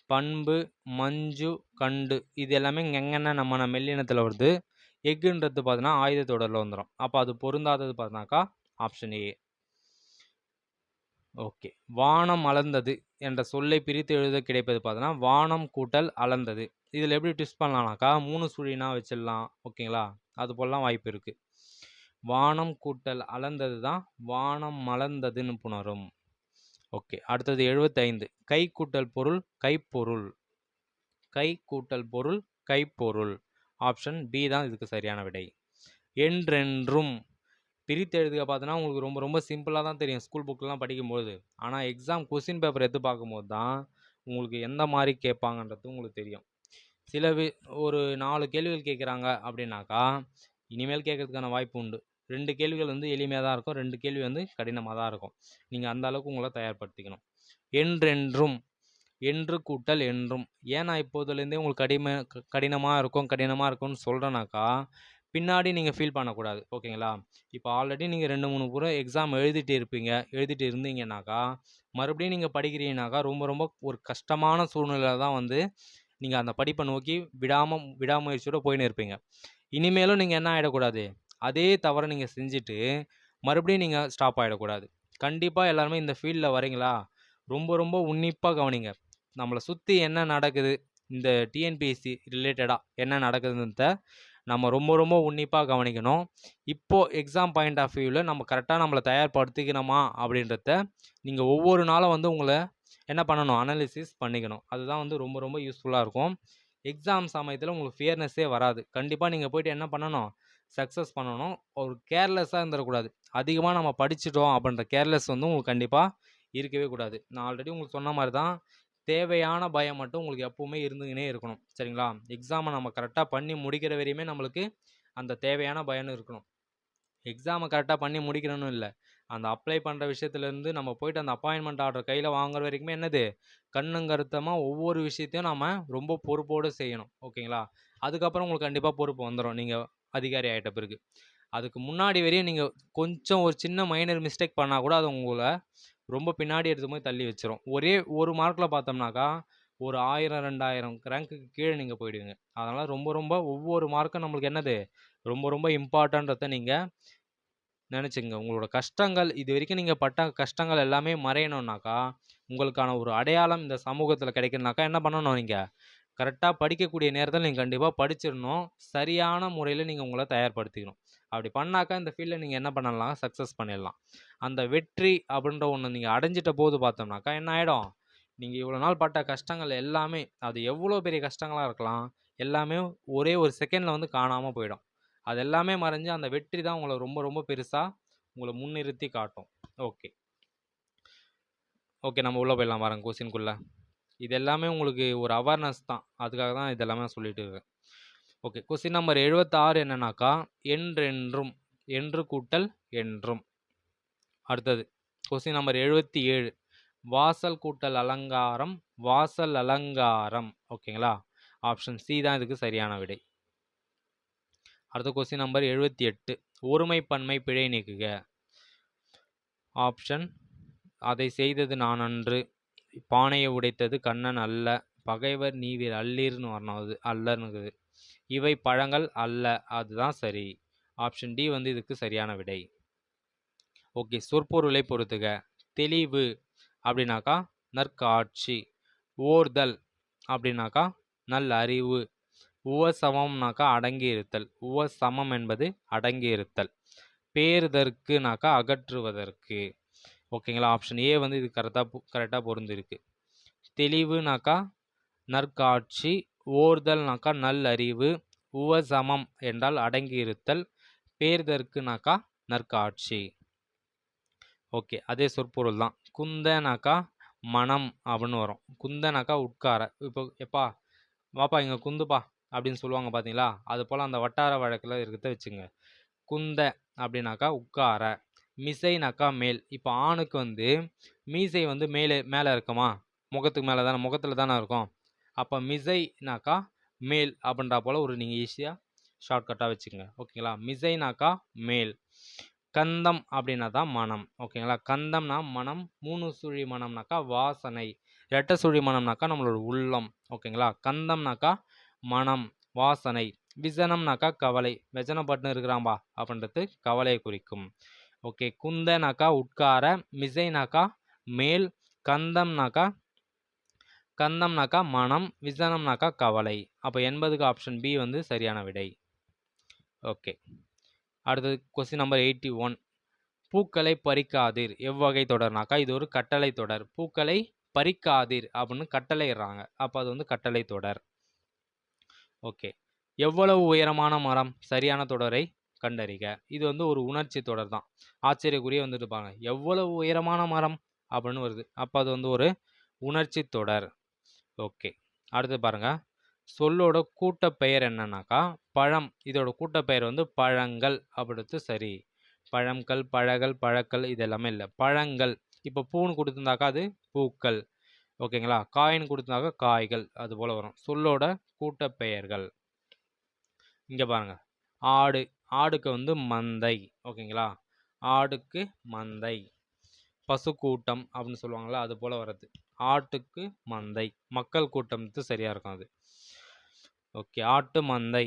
Speaker 1: பண்பு, மஞ்சு, கண்டு இது எல்லாமே எங்கன்னா நம்ம மெல்லினத்தில் வருது. எக்குன்றது பார்த்தோன்னா ஆயுத தொடரில் வந்துடும். அப்போ அது பொருந்தாதது பார்த்தோன்னாக்கா ஆப்ஷன் ஏ. ஓகே, வானம் அளந்தது என்ற சொல்லை பிரித்து எழுத கிடைப்பது பார்த்தோன்னா வானம் கூட்டல் அளந்தது. இதில் எப்படி ட்விஸ்ட் பண்ணலாம்னாக்கா 3 சுழினா வச்சிடலாம். ஓகேங்களா? அது போலலாம் வாய்ப்பு இருக்குது. வானம் கூட்டல் அளந்தது தான் வானம் மலர்ந்ததுன்னு புணரும். ஓகே, அடுத்தது 75. கை கூட்டல் பொருள் கைப்பொருள். கை கூட்டல் பொருள் கைப்பொருள். ஆப்ஷன் பி தான் இதுக்கு சரியான விடை. என்றென்றும் பிரித்து எழுதுக பார்த்தோன்னா உங்களுக்கு ரொம்ப ரொம்ப சிம்பிளாக தான் தெரியும் ஸ்கூல் புக்கெலாம் படிக்கும்போது. ஆனால் எக்ஸாம் கொஸ்டின் பேப்பர் எடுத்து பார்க்கும்போது தான் உங்களுக்கு எந்த மாதிரி கேட்பாங்கன்றது உங்களுக்கு தெரியும். ஒரு 4 கேள்விகள் கேட்குறாங்க அப்படின்னாக்கா இனிமேல் கேட்கறதுக்கான வாய்ப்பு உண்டு. 2 கேள்விகள் வந்து எளிமையாக தான் இருக்கும், 2 கேள்வி வந்து கடினமாக தான் இருக்கும். நீங்கள் அந்த அளவுக்கு உங்களை தயார்படுத்திக்கணும். என்றென்றும், என்று கூட்டல் என்றும். ஏன் நான் இப்போதுலேருந்தே உங்களுக்கு கடினமாக இருக்கும்னு சொல்கிறேன்னாக்கா பின்னாடி நீங்கள் ஃபீல் பண்ணக்கூடாது. ஓகேங்களா? இப்போ ஆல்ரெடி நீங்கள் 2-3 முறை எக்ஸாம் எழுதிட்டு இருந்தீங்கன்னாக்கா மறுபடியும் நீங்கள் படிக்கிறீங்கனாக்கா ரொம்ப ரொம்ப ஒரு கஷ்டமான சூழ்நிலை தான் வந்து நீங்கள் அந்த படிப்பை நோக்கி விடாமுயற்சியோடு போயின்னு இருப்பீங்க. இனிமேலும் நீங்கள் என்ன ஆகிடக்கூடாது, அதே தவறை நீங்கள் செஞ்சுட்டு மறுபடியும் நீங்கள் ஸ்டாப் ஆகிடக்கூடாது. கண்டிப்பாக எல்லாருமே இந்த ஃபீல்டில் வரீங்களா, ரொம்ப ரொம்ப உன்னிப்பாக கவனிங்க. நம்மளை சுற்றி என்ன நடக்குது, இந்த டிஎன்பிஎஸ்சி ரிலேட்டடாக என்ன நடக்குதுன்றத நம்ம ரொம்ப ரொம்ப உன்னிப்பாக கவனிக்கணும். இப்போது எக்ஸாம் பாயிண்ட் ஆஃப் வியூவில் நம்ம கரெக்டாக நம்மளை தயார்படுத்திக்கணுமா அப்படின்றத நீங்கள் ஒவ்வொரு நாளும் வந்து உங்களை என்ன பண்ணணும், அனாலிசிஸ் பண்ணிக்கணும். அதுதான் வந்து ரொம்ப ரொம்ப யூஸ்ஃபுல்லாக இருக்கும். எக்ஸாம் சமயத்தில் உங்களுக்கு ஃபியர்னஸே வராது. கண்டிப்பாக நீங்கள் போய்ட்டு என்ன பண்ணணும், சக்ஸஸ் பண்ணணும். ஒரு கேர்லெஸ்ஸாக இருந்துடக்கூடாது. அதிகமாக நம்ம படிச்சிட்டோம் அப்படின்ற கேர்லெஸ் வந்து உங்களுக்கு கண்டிப்பாக இருக்கவே கூடாது. நான் ஆல்ரெடி உங்களுக்கு சொன்ன மாதிரி தான், தேவையான பயம் மட்டும் உங்களுக்கு எப்போவுமே இருந்துக்கினே இருக்கணும். சரிங்களா? எக்ஸாமை நம்ம கரெக்டாக பண்ணி முடிக்கிற வரையுமே நம்மளுக்கு அந்த தேவையான பயம் இருக்கணும். எக்ஸாமை கரெக்டாக பண்ணி முடிக்கணும்னு இல்லை, அந்த அப்ளை பண்ணுற விஷயத்துலேருந்து நம்ம போய்ட்டு அந்த அப்பாயின்மெண்ட் ஆர்டர் கையில் வாங்குற வரைக்குமே என்னது, கண்ணுங்கருத்தமாக ஒவ்வொரு விஷயத்தையும் நம்ம ரொம்ப பொறுப்போடு செய்யணும். ஓகேங்களா? அதுக்கப்புறம் உங்களுக்கு கண்டிப்பாக பொறுப்பு வந்துடும் நீங்கள் அதிகாரி ஆகிட்ட பிறகு. அதுக்கு முன்னாடி வரையும் நீங்கள் கொஞ்சம் ஒரு சின்ன மைனர் மிஸ்டேக் பண்ணால் கூட அது உங்களை ரொம்ப பின்னாடி எடுத்து போய் தள்ளி வச்சிரும். ஒரே ஒரு மார்க்கில் பார்த்தோம்னாக்கா ஒரு 1000-2000 ரேங்க்குக்கு கீழே நீங்கள் போயிடுவீங்க. அதனால் ரொம்ப ரொம்ப ஒவ்வொரு மார்க்கும் நம்மளுக்கு என்னது ரொம்ப ரொம்ப இம்பார்ட்டன்றதை நீங்கள் நினச்சிங்க. உங்களோட கஷ்டங்கள் இது வரைக்கும் நீங்கள் பட்ட கஷ்டங்கள் எல்லாமே மறையணுன்னாக்கா உங்களுக்கான ஒரு அடையாளம் இந்த சமூகத்தில் கிடைக்கணுனாக்கா என்ன பண்ணணும், நீங்கள் கரெக்டாக படிக்கக்கூடிய நேரத்தில் நீங்கள் கண்டிப்பாக படிச்சிடணும். சரியான முறையில் நீங்கள் உங்களை தயார்படுத்திக்கணும். அப்படி பண்ணாக்கா இந்த ஃபீல்டில் நீங்கள் என்ன பண்ணலாம், சக்ஸஸ் பண்ணிடலாம். அந்த வெற்றி அப்படின்ற ஒன்று நீங்கள் அடைஞ்சிட்ட போது பார்த்தோம்னாக்கா என்ன ஆகிடும், நீங்கள் இவ்வளோ நாள் பட்ட கஷ்டங்கள் எல்லாமே, அது எவ்வளோ பெரிய கஷ்டங்களாக இருக்கலாம், எல்லாமே ஒரே ஒரு செகண்டில் வந்து காணாமல் போயிடும். அது எல்லாமே மறைஞ்சு அந்த வெற்றி தான் உங்களை ரொம்ப ரொம்ப பெருசாக உங்களை முன்னிறுத்தி காட்டும். ஓகே நம்ம உள்ளே போயிடலாம் பாருங்க கொஸ்டின்குள்ளே. இது எல்லாமே உங்களுக்கு ஒரு அவேர்னஸ் தான், அதுக்காக தான் இதெல்லாமே சொல்லிட்டு இருக்கேன். ஓகே, கொஸ்டின் நம்பர் 76 என்னன்னாக்கா என்றென்றும், என்று கூட்டல் என்றும். அடுத்தது கொஸ்டின் நம்பர் 77 வாசல் கூட்டல் அலங்காரம், வாசல் அலங்காரம். ஓகேங்களா? ஆப்ஷன் சி தான் இதுக்கு சரியான விடை. அடுத்த கொஸ்டின் நம்பர் 78 ஒருமை பன்மை பிழை நீக்குக. ஆப்ஷன் அதை செய்தது நான் அன்று, பானையை உடைத்தது கண்ணன் அல்ல, பகைவர் நீவீர் அல்லீர்னு வரணும், அது அல்லனுக்குது, இவை பழங்கள் அல்ல, அதுதான் சரி. ஆப்ஷன் டி வந்து இதுக்கு சரியான விடை. ஓகே, சொற்பொருளை பொறுத்துக. தெளிவு அப்படின்னாக்கா நற்காட்சி, ஓர்தல் அப்படின்னாக்கா நல் அறிவு, உவசமம்னாக்கா அடங்கி இருத்தல், உவசமம் என்பது அடங்கி இருத்தல், பேறுதற்குனாக்கா அகற்றுவதற்கு. ஓகேங்களா? ஆப்ஷன் ஏ வந்து இது கரெக்டாக பொருந்திருக்கு. தெளிவுனாக்கா நற்காட்சி, ஓர்தல்னாக்கா நல் அறிவு, உவசமம் என்றால் அடங்கி இருத்தல், பேர்தற்குனாக்கா நற்காட்சி. ஓகே, அதே சொற்பொருள் தான். குந்தனாக்கா மனம் அப்படின்னு வரும், குந்தனாக்கா உட்கார. இப்போ எப்பா வாப்பா இங்கே குந்துப்பா அப்படின்னு சொல்லுவாங்க பார்த்தீங்களா, அது போல் அந்த வட்டார வழக்கில் இருக்கிறத வச்சுங்க. குந்த அப்படின்னாக்கா உட்கார, மிசைனாக்கா மேல். இப்போ ஆணுக்கு வந்து மீசை வந்து மேலே இருக்குமா, முகத்துக்கு மேலே தானே, முகத்தில் தானே இருக்கும். அப்போ மிசைனாக்கா மேல் அப்படின்றா போல் ஒரு நீங்கள் ஈஸியாக ஷார்ட்கட்டாக வச்சுக்கோங்க. ஓகேங்களா? மிசைனாக்கா மேல். கந்தம் அப்படின்னா தான் மனம். ஓகேங்களா? கந்தம்னா மனம், 3 சுழி மனம்னாக்கா வாசனை, 2 சுழி மனம்னாக்கா நம்மளோட உள்ளம். ஓகேங்களா? கந்தம்னாக்கா மனம், வாசனை, விசனம்னாக்கா கவலை, வெஜனப்பட்டுன்னு இருக்கிறாம்பா அப்படின்றது கவலையை குறிக்கும். ஓகே, குந்தனாக்கா உட்கார, மிசைனாக்கா மேல், கந்தம்னாக்கா மனம், விசனம்னாக்கா கவலை. அப்போ 80க்கு ஆப்ஷன் பி வந்து சரியான விடை. ஓகே, அடுத்தது கொஸ்டின் நம்பர் 81 பூக்களை பறிக்காதீர் எவ்வகை தொடர்னாக்கா இது ஒரு கட்டளை தொடர். பூக்களை பறிக்காதீர் அப்படின்னு கட்டளையிடுறாங்க, அப்போ அது வந்து கட்டளை தொடர். ஓகே, எவ்வளவு உயரமான மரம்? சரியான தொடரை கண்டறிக. இது வந்து ஒரு உணர்ச்சி தொடர் தான். ஆச்சரியக்குறியே வந்துட்டு பாருங்க. எவ்வளவு உயரமான மரம் அப்படின்னு வருது. அப்போ அது வந்து ஒரு உணர்ச்சி தொடர். ஓகே. அடுத்து பாருங்க. சொல்லோட கூட்டப்பெயர் என்னன்னாக்கா பழம். இதோட கூட்டப்பெயர் வந்து பழங்கள் அப்படின்றது சரி. பழங்கள், பழகள், பழக்கள் இது எல்லாமே இல்லை. பழங்கள். இப்போ பூன்னு கொடுத்துருந்தாக்கா அது பூக்கள். ஓகேங்களா? காயின்னு கொடுத்துருந்தாக்கா காய்கள். அது போல வரும். சொல்லோட கூட்டப்பெயர்கள். இங்கே பாருங்க. ஆடு. ஆடுக்கு வந்து மந்தை. ஓகேங்களா? ஆடுக்கு மந்தை. பசுக்கூட்டம் அப்படின்னு சொல்லுவாங்களா, அது போல வர்றது. ஆட்டுக்கு மந்தை. மக்கள் கூட்டம்த்து சரியா இருக்கும் அது. ஓகே. ஆட்டு மந்தை.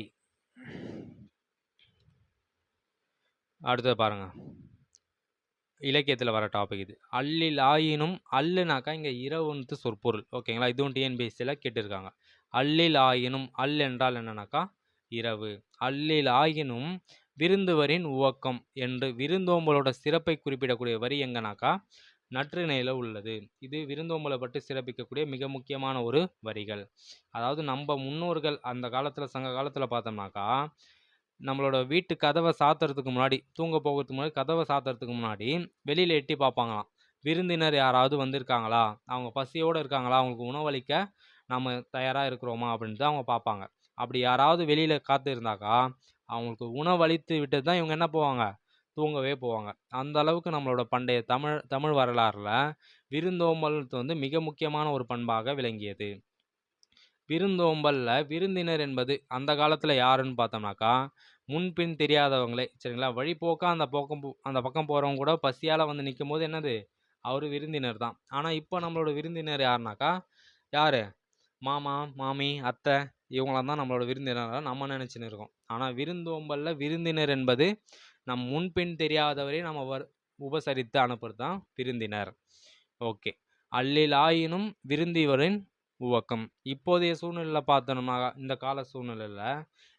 Speaker 1: அடுத்தது பாருங்க. இலக்கியத்தில் வர டாபிக் இது. அல்லில் ஆயினும் அல்லுனாக்கா இங்கே இரவுன்ட்டு சொற்பொருள். ஓகேங்களா? இதுவும் டிஎன்பிஎஸ்சியில் கேட்டிருக்காங்க. அல்லில் ஆயினும் அல் என்றால் என்னன்னாக்கா இரவு. அல்லில் ஆயினும் விருந்துவரின் உவக்கம் என்று விருந்தோம்பலோட சிறப்பை குறிப்பிடக்கூடிய வரி எங்கனாக்கா நற்றிணையில் உள்ளது. இது விருந்தோம்பலை பற்றி சிறப்பிக்கக்கூடிய மிக முக்கியமான ஒரு வரிகள். அதாவது நம்ம முன்னோர்கள் அந்த காலத்தில் சங்க காலத்தில் பார்த்தோம்னாக்கா நம்மளோட வீட்டு கதவை சாத்துறதுக்கு முன்னாடி தூங்க போகிறதுக்கு முன்னாடி கதவை சாத்துறதுக்கு முன்னாடி வெளியில் எட்டி பார்ப்பாங்களாம். விருந்தினர் யாராவது வந்திருக்காங்களா, அவங்க பசியோடு இருக்காங்களா, அவங்களுக்கு உணவளிக்க நம்ம தயாராக இருக்கிறோமா அப்படின்ட்டு அவங்க பார்ப்பாங்க. அப்படி யாராவது வெளியில் காத்து இருந்தாக்கா அவங்களுக்கு உணவளித்து விட்டு தான் இவங்க என்ன போவாங்க, தூங்கவே போவாங்க. அந்த அளவுக்கு நம்மளோட பண்டைய தமிழ் வரலாறில் விருந்தோம்பல் வந்து மிக முக்கியமான ஒரு பண்பாக விளங்கியது. விருந்தோம்பலில் விருந்தினர் என்பது அந்த காலத்தில் யாருன்னு பார்த்தோம்னாக்கா முன்பின் தெரியாதவங்களே. சரிங்களா? வழிபோக்காக அந்த பக்கம் போகிறவங்க கூட பசியால் வந்து நிற்கும் போது என்னது, அவர் விருந்தினர் தான். ஆனால் இப்போ நம்மளோட விருந்தினர் யாருனாக்கா யார்? மாமா, மாமி, அத்தை, இவங்களாம் தான் நம்மளோட விருந்தினராக நம்ம நினச்சின்னு இருக்கோம். ஆனால் விருந்தோம்பலில் விருந்தினர் என்பது நம் முன்பின் தெரியாதவரை நம்ம உபசரித்து அனுப்புறது தான் விருந்தினர். ஓகே. அல்லில் ஆயினும் விருந்திவரின் உவக்கம். இப்போதைய சூழ்நிலையில் பார்த்தோம்னா இந்த கால சூழ்நிலையில்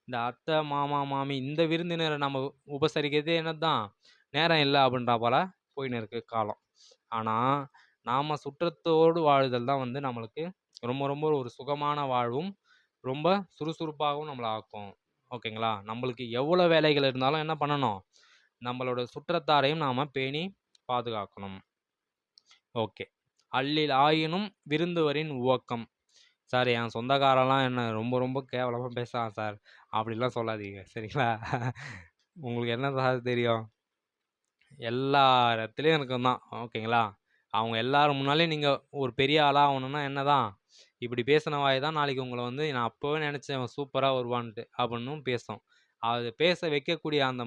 Speaker 1: இந்த அத்தை, மாமா, மாமி இந்த விருந்தினரை நம்ம உபசரிக்கிறதே என்னதான் நேரம் இல்லை அப்படின்றா போல போயின்னு இருக்கு காலம். ஆனால் நாம் சுற்றத்தோடு வாழுதல் தான் வந்து நம்மளுக்கு ரொம்ப ரொம்ப ஒரு சுகமான வாழ்வும் ரொம்ப சுறுசுறுப்பாகவும் நம்மளை ஆக்கும். ஓகேங்களா? நம்மளுக்கு எவ்வளோ வேலைகள் இருந்தாலும் என்ன பண்ணணும், நம்மளோட சுற்றத்தாரையும் நாம் பேணி பாதுகாக்கணும். ஓகே. அல்லில் ஆயினும் விருந்துவரின் உவக்கம். சார் என் சொந்தக்காரெல்லாம் என்ன ரொம்ப ரொம்ப கேவலமாக பேசுகிறான் சார் அப்படிலாம் சொல்லாதீங்க. சரிங்களா? உங்களுக்கு என்ன சார் தெரியும், எல்லா இடத்துலையும் இருக்கும் தான். ஓகேங்களா? அவங்க எல்லாரும் முன்னாலேயும் நீங்கள் ஒரு பெரிய ஆளாக ஆகணுன்னா என்ன தான், இப்படி பேசின வாய் தான் நாளைக்கு உங்களை வந்து நான் அப்போவே நினச்சேன் சூப்பராக வருவான்ட்டு அப்படின்னும் பேசும். அது பேச வைக்கக்கூடிய அந்த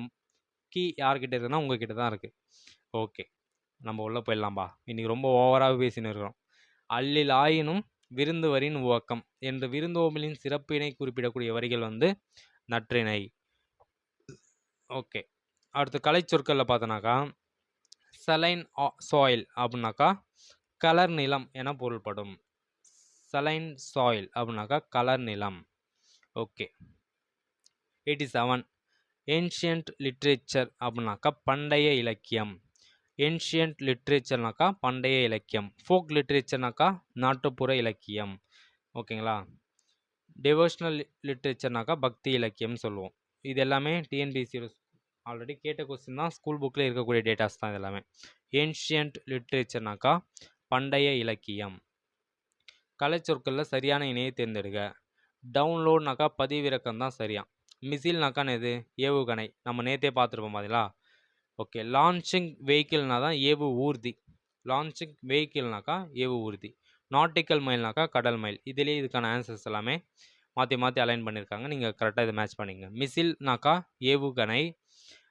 Speaker 1: கீ யார்கிட்ட இருக்குன்னா உங்ககிட்ட தான் இருக்குது. ஓகே. நம்ம உள்ளே போயிடலாம்பா. இன்றைக்கி ரொம்ப ஓவராக பேசின்னு இருக்கிறோம். அல்லில் ஆயினும் விருந்துவரின் உவக்கம் என்று விருந்தோம்பலின் சிறப்பினை குறிப்பிடக்கூடிய வரிகள் வந்து நற்றிணை. ஓகே. அடுத்து கலை சொற்களில் பார்த்தோன்னாக்கா சலைன் சாயில் அப்படின்னாக்கா கலர் நிலம் என பொருள்படும். சலைன் சாயில் அப்படின்னாக்கா கலர் நிலம். ஓகே. 87 ஏன்ஷியன்ட் லிட்ரேச்சர் அப்படின்னாக்கா பண்டைய இலக்கியம். ஏன்ஷியன்ட் லிட்ரேச்சர்னாக்கா பண்டைய இலக்கியம். ஃபோக் லிட்ரேச்சர்னாக்கா நாட்டுப்புற இலக்கியம். ஓகேங்களா? டிவோஷனல் லிட்ரேச்சர்னாக்கா பக்தி இலக்கியம்னு சொல்லுவோம். இது எல்லாமே டிஎன்பிஎஸ்சி ஆல்ரெடி கேட்ட கொஸ்டின் தான், ஸ்கூல் புக்கில் இருக்கக்கூடிய டேட்டாஸ் தான் இது எல்லாமே. ஏன்ஷியன்ட் லிட்ரேச்சர்னாக்கா பண்டைய இலக்கியம். கலை சொற்களில் சரியான இணையை தேர்ந்தெடுக்க. டவுன்லோட்னாக்கா பதிவிறக்கம் தான் சரியா. மிசில்னாக்கா எது, ஏவுகணை. நம்ம நேற்றே பார்த்துருப்போம் பார்த்தீங்களா? ஓகே. லான்ச்சிங் வெஹிக்கிள்னா தான் ஏவு ஊர்தி. லான்ச்சிங் வெஹிக்கிள்னாக்கா ஏவு ஊர்தி. நாட்டிக்கல் மைல்னாக்கா கடல் மைல். இதுலேயே இதுக்கான ஆன்சர்ஸ் எல்லாமே மாற்றி மாற்றி அலைன் பண்ணியிருக்காங்க. நீங்கள் கரெக்டாக இதை மேட்ச் பண்ணிங்க. மிசில்னாக்கா ஏவுகணை,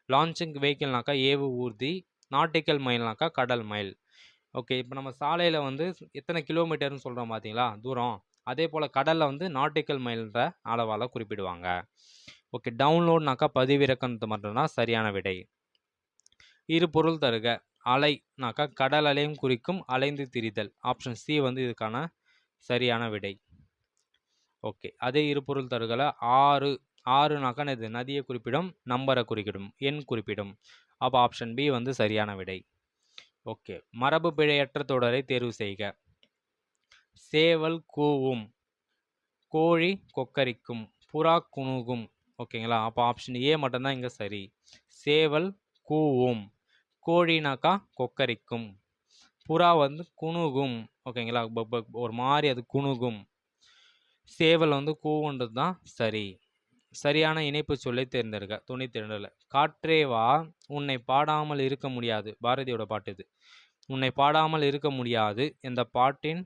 Speaker 1: லான்ச்சிங் வெஹிக்கிள்னாக்கா ஏவு ஊர்தி, நாட்டிக்கல் மைல்னாக்கா கடல் மைல். ஓகே. இப்போ நம்ம சாலையில் வந்து எத்தனை கிலோமீட்டர்னு சொல்கிறோம் பார்த்தீங்களா தூரம், அதே போல் கடலில் வந்து நாட்டிக்கல் மைல்ன்ற அளவால் குறிப்பிடுவாங்க. ஓகே. டவுன்லோட்னாக்கா பதிவிறக்கன்றது மட்டும்தான் சரியான விடை. இரு பொருள் தருக. அலைனாக்கா கடல் அலையும் குறிக்கும் அலைந்து திரிதல். ஆப்ஷன் சி வந்து இதுக்கான சரியான விடை. ஓகே. அதே இரு பொருள் தருகல ஆறு. ஆறுனாக்கா இது நதியை குறிப்பிடும், நம்பரை குறிப்பிடும், எண் குறிப்பிடும். அப்போ ஆப்ஷன் பி வந்து சரியான விடை. ஓகே. மரபு பிழையற்ற தொடரை தேர்வு செய்க. சேவல் கூவும், கோழி கொக்கரிக்கும், புறா குணுகும். ஓகேங்களா? அப்போ ஆப்ஷன் ஏ மட்டும்தான் இங்கே சரி. சேவல் கூவும். கோழினாக்கா கொக்கரிக்கும். புறா வந்து குணுகும். ஓகேங்களா? ஒரு மாதிரி அது குணுகும். சேவல் வந்து கூவுன்றது தான் சரி. சரியான இணைப்பு சொல்லை தேர்ந்தெடுக்க. 92ல் காற்றே வா உன்னை பாடாமல் இருக்க முடியாது. பாரதியோட பாட்டு இது. உன்னை பாடாமல் இருக்க முடியாது. இந்த பாட்டின்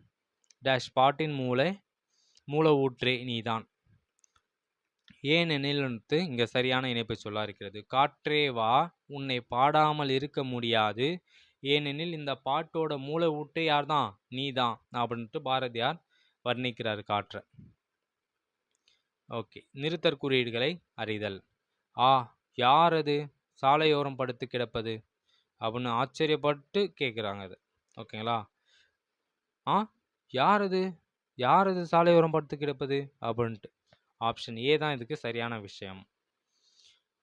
Speaker 1: டேஷ் பாட்டின் மூல ஊற்றே நீதான். ஏனெனில் இங்கே சரியான இணைப்பு சொல்லா இருக்கிறது. காற்றே வா உன்னை பாடாமல் இருக்க முடியாது. ஏனெனில் இந்த பாட்டோட மூல ஊற்றே யார் தான்? நீ தான் அப்படின்ட்டு பாரதியார் வர்ணிக்கிறார் காற்றை. ஓகே. நிறுத்தற் குறியீடுகளை அறிதல். யார் அது சாலையோரம் படுத்து கிடப்பது அப்படின்னு ஆச்சரியப்பட்டு கேட்குறாங்க அது. ஓகேங்களா? யார் அது சாலையோரம் படுத்து கிடப்பது அப்படின்ட்டு. ஆப்ஷன் ஏ தான் இதுக்கு சரியான விஷயம்.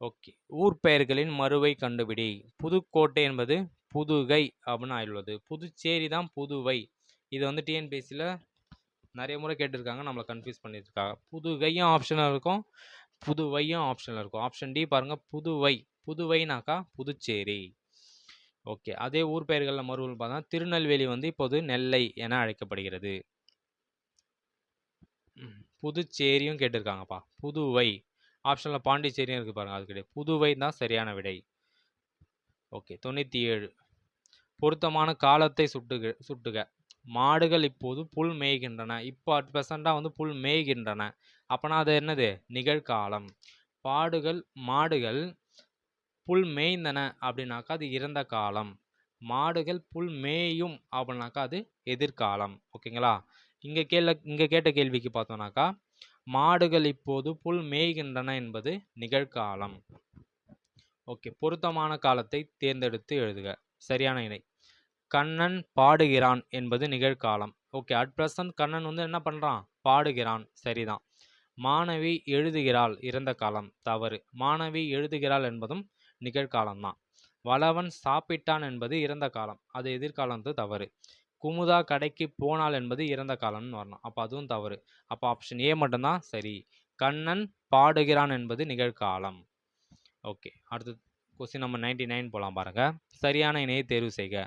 Speaker 1: ஓகே. ஊர் பெயர்களின் மறுவை கண்டுபிடி. புதுக்கோட்டை என்பது புதுகை அப்படின்னு ஆயிடுவது. புதுச்சேரி தான் புதுவை. இது வந்து டிஎன்பிஎஸ்சியில் நிறைய முறை கேட்டிருக்காங்க, நம்மளை கன்ஃபியூஸ் பண்ணியிருக்காங்க. புதுகையும் ஆப்ஷனில் இருக்கும், புதுவையும் ஆப்ஷனில் இருக்கும். ஆப்ஷன் டி பாருங்கள், புதுவை. புதுவைனாக்கா புதுச்சேரி. ஓகே. அதே ஊர் பெயர்களில் மறுவில் பார்த்தா திருநெல்வேலி வந்து இப்போது நெல்லை என அழைக்கப்படுகிறது. புதுச்சேரியும் கேட்டிருக்காங்கப்பா. புதுவை ஆப்ஷனில் பாண்டிச்சேரியும் இருக்குது பாருங்கள், அது கிடையாது. புதுவை தான் சரியான விடை. ஓகே. 97 பொருத்தமான காலத்தை சுட்டுக. மாடுகள் இப்போது புல் மேய்கின்றன. இப்போ அட் ப்ரெசண்டாக வந்து புல் மேய்கின்றன. அப்போனா அது என்னது? நிகழ்காலம். மாடுகள் புல் மேய்ந்தன அப்படின்னாக்கா அது இறந்த காலம். மாடுகள் புல் மேயும் அப்படின்னாக்கா அது எதிர்காலம். ஓகேங்களா? இங்கே கேட்ட கேள்விக்கு பார்த்தோம்னாக்கா மாடுகள் இப்போது புல் மேய்கின்றன என்பது நிகழ்காலம். ஓகே. பொருத்தமான காலத்தை தேர்ந்தெடுத்து எழுதுக. சரியான இணை. கண்ணன் பாடுகிறான் என்பது நிகழ்காலம். ஓகே. அட் ப்ரெசன்ட் கண்ணன் வந்து என்ன பண்ணுறான்? பாடுகிறான். சரிதான். மாணவி எழுதுகிறாள் இறந்த காலம். தவறு. மாணவி எழுதுகிறாள் என்பதும் நிகழ்காலம் தான். வளவன் சாப்பிட்டான் என்பது இறந்த காலம். அது எதிர்காலம், தவறு. குமுதா கடைக்கு போனாள் என்பது இறந்த காலம்னு வரணும். அப்போ அதுவும் தவறு. அப்போ ஆப்ஷன் ஏ மட்டும்தான் சரி. கண்ணன் பாடுகிறான் என்பது நிகழ்காலம். ஓகே. அடுத்து கொஸ்டின் நம்பர் 99 போகலாம் பாருங்க. சரியான இணையை தேர்வு செய்க.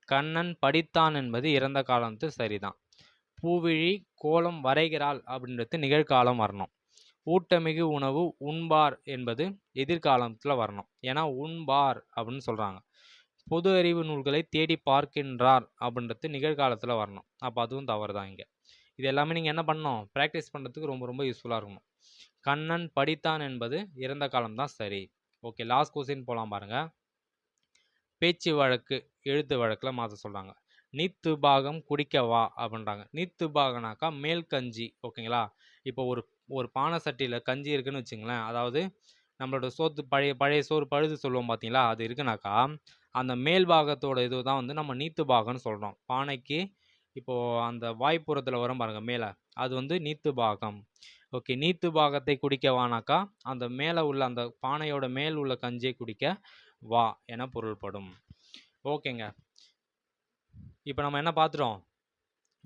Speaker 1: கண்ணன் படித்தான் என்பது இறந்த காலத்து சரிதான். பூவிழி கோலம் வரைகிறாள் அப்படின்றது நிகழ்காலம் வரணும். ஊட்டமிகு உணவு உண்பார் என்பது எதிர்காலத்தில் வரணும். ஏன்னா உண்பார் அப்படின்னு சொல்கிறாங்க. பொது அறிவு நூல்களை தேடி பார்க்கின்றார் அப்படின்றது நிகழ்காலத்தில் வரணும். அப்போ அதுவும் தவறு தான் இங்கே. இது எல்லாமே நீங்கள் என்ன பண்ணணும்? ப்ராக்டிஸ் பண்ணுறதுக்கு ரொம்ப ரொம்ப யூஸ்ஃபுல்லாக இருக்கணும். கண்ணன் படித்தான் என்பது இறந்த காலம் தான் சரி. ஓகே. லாஸ்ட் கொஸ்டின் போகலாம் பாருங்கள். பேச்சு வழக்கு எழுத்து வழக்கில் மாற்ற சொல்கிறாங்க. நீத்து பாகம் குடிக்க வா அப்படின்றாங்க. நீத்து பாகனாக்கா மேல் கஞ்சி. ஓகேங்களா? இப்போ ஒரு பானை சட்டியில் கஞ்சி இருக்குன்னு வச்சுங்களேன். அதாவது நம்மளோட சோத்து பழைய சோறு பழுது சொல்லுவோம் பார்த்தீங்களா, அது இருக்குனாக்கா அந்த மேல் பாகத்தோட இது தான் வந்து நம்ம நீத்து பாகம்னு சொல்கிறோம். பானைக்கு இப்போது அந்த வாய்ப்புறத்தில் வரும் பாருங்கள் மேலே, அது வந்து நீத்து பாகம். ஓகே. நீத்து பாகத்தை குடிக்க வானாக்கா அந்த மேலே உள்ள அந்த பானையோட மேல் உள்ள கஞ்சியை குடிக்க வா என பொருள்படும். ஓகேங்க. இப்போ நம்ம என்ன பார்த்துட்டோம்?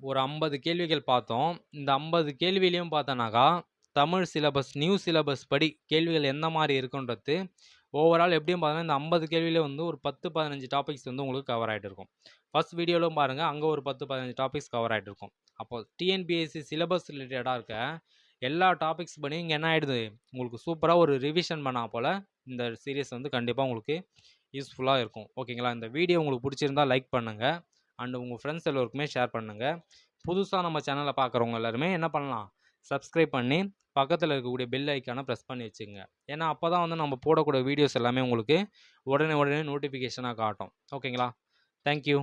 Speaker 1: ஒரு 50 கேள்விகள் பார்த்தோம். இந்த 50 கேள்வியிலையும் பார்த்தோன்னாக்கா தமிழ் சிலபஸ் நியூ சிலபஸ் படி கேள்விகள் எந்த மாதிரி இருக்குன்றது ஓவரால் எப்படியும் பார்த்தோன்னா இந்த 50 கேள்வியிலே வந்து ஒரு 10-15 டாபிக்ஸ் வந்து உங்களுக்கு கவர் ஆகிட்டு இருக்கும். ஃபஸ்ட் வீடியோவிலும் பாருங்கள், அங்கே ஒரு 10-15 டாபிக்ஸ் கவர் ஆகிட்டு இருக்கும். அப்போ டிஎன்பிஎஸ்சி சிலபஸ் ரிலேட்டடாக இருக்க எல்லா டாபிக்ஸ் படி இங்கே என்ன ஆகிடுது, உங்களுக்கு சூப்பராக ஒரு ரிவிஷன் பண்ணால் போல் இந்த சீரியஸ் வந்து கண்டிப்பாக உங்களுக்கு யூஸ்ஃபுல்லாக இருக்கும். ஓகேங்களா? இந்த வீடியோ உங்களுக்கு பிடிச்சிருந்தால் லைக் பண்ணுங்கள், அண்டு உங்கள் ஃப்ரெண்ட்ஸ் எல்லோருக்குமே ஷேர் பண்ணுங்கள். புதுசாக நம்ம சேனலை பார்க்குறவங்க எல்லாருமே என்ன பண்ணலாம்? சப்ஸ்கிரைப் பண்ணி பக்கத்தில் இருக்கக்கூடிய பெல் ஐக்கானை ப்ரெஸ் பண்ணி வச்சுங்க. ஏன்னா அப்போ தான் வந்து நம்ம போடக்கூடிய வீடியோஸ் எல்லாமே உங்களுக்கு உடனே நோட்டிஃபிகேஷனாக காட்டும். ஓகேங்களா? தேங்க்யூ.